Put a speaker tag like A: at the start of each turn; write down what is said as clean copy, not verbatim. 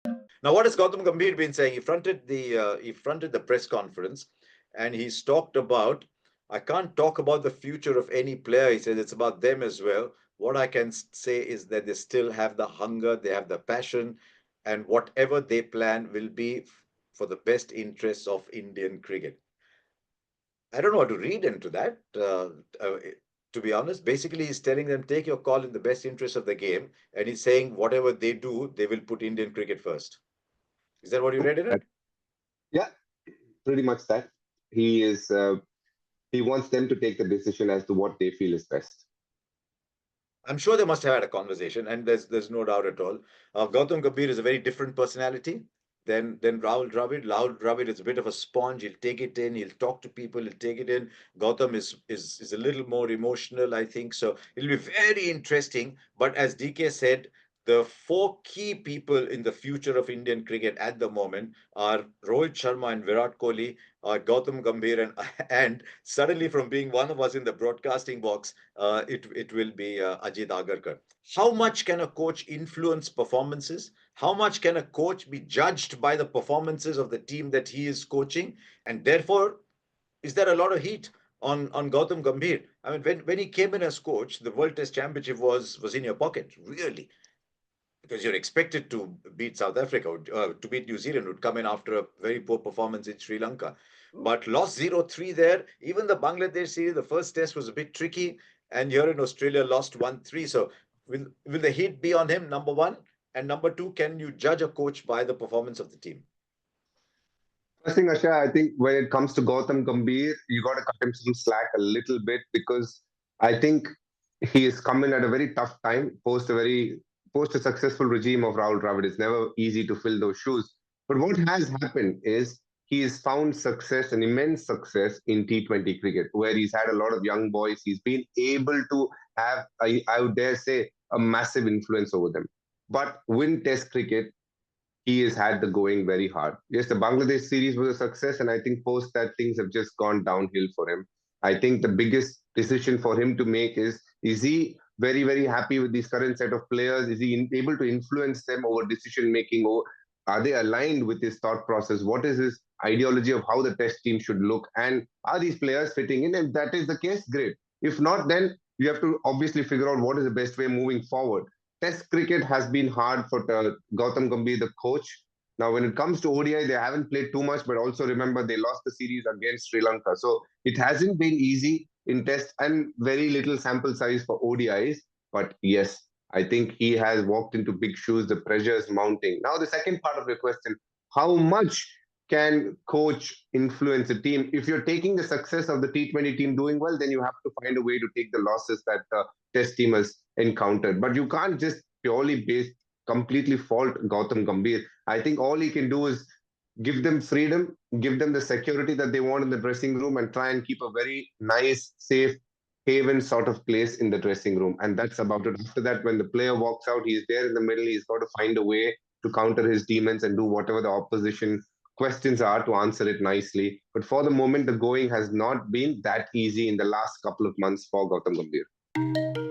A: Now, what has Gautam Gambhir been saying? He fronted the press conference, and he's talked about. I can't talk about the future of any player. He says it's about them as well. What I can say is that they still have the hunger, they have the passion, and whatever they plan will be for the best interests of Indian cricket. I don't know what to read into that. To be honest, basically, he's telling them take your call in the best interest of the game, and he's saying whatever they do, they will put Indian cricket first. Is that what you read in
B: That-
A: it?
B: yeah, pretty much that. He is. He wants them to take the decision as to what they feel is best.
A: I'm sure they must have had a conversation, and there's no doubt at all. Gautam Gambhir is a very different personality than Rahul Dravid. Rahul Dravid is a bit of a sponge. He'll take it in. He'll talk to people. He'll take it in. Gautam is a little more emotional, I think. So it'll be very interesting. But as DK said, the four key people in the future of Indian cricket at the moment are Rohit Sharma and Virat Kohli, Gautam Gambhir, and suddenly from being one of us in the broadcasting box, it will be Ajit Agarkar. How much can a coach influence performances? How much can a coach be judged by the performances of the team that he is coaching? And therefore, is there a lot of heat on Gautam Gambhir? I mean, when he came in as coach, the World Test Championship was in your pocket, really, because you're expected to beat South Africa, to beat New Zealand, would come in after a very poor performance in Sri Lanka. But lost 0-3 there. Even the Bangladesh series, the first test was a bit tricky. And here in Australia, lost 1-3. So will the heat be on him, number one? And number two, can you judge a coach by the performance of the team?
B: First thing, Asha, I think when it comes to Gautam Gambhir, you got to cut him some slack a little bit because I think he is coming at a very tough time post a successful regime of Rahul Dravid. It's never easy to fill those shoes. But what has happened is he has found success, an immense success in T20 cricket, where he's had a lot of young boys. He's been able to have, I would dare say, a massive influence over them. But win Test cricket, he has had the going very hard. Yes, the Bangladesh series was a success, and I think post that things have just gone downhill for him. I think the biggest decision for him to make is he very, very happy with this current set of players? Is he able to influence them over decision making? Or are they aligned with his thought process? What is his ideology of how the test team should look? And are these players fitting in? If that is the case, great. If not, then you have to obviously figure out what is the best way moving forward. Test cricket has been hard for Gautam Gambhir, the coach. Now, when it comes to ODI, they haven't played too much, but also remember they lost the series against Sri Lanka. So it hasn't been easy in Test and very little sample size for ODIs. But yes, I think he has walked into big shoes. The pressure is mounting. Now, the second part of your question, how much can coach influence a team? If you're taking the success of the T20 team doing well, then you have to find a way to take the losses that the Test team has encountered. But you can't just purely completely fault Gautam Gambhir. I think all he can do is give them freedom, give them the security that they want in the dressing room, and try and keep a very nice, safe haven sort of place in the dressing room. And that's about it. After that, when the player walks out, he's there in the middle. He's got to find a way to counter his demons and do whatever the opposition questions are to answer it nicely. But for the moment, the going has not been that easy in the last couple of months for Gautam Gambhir.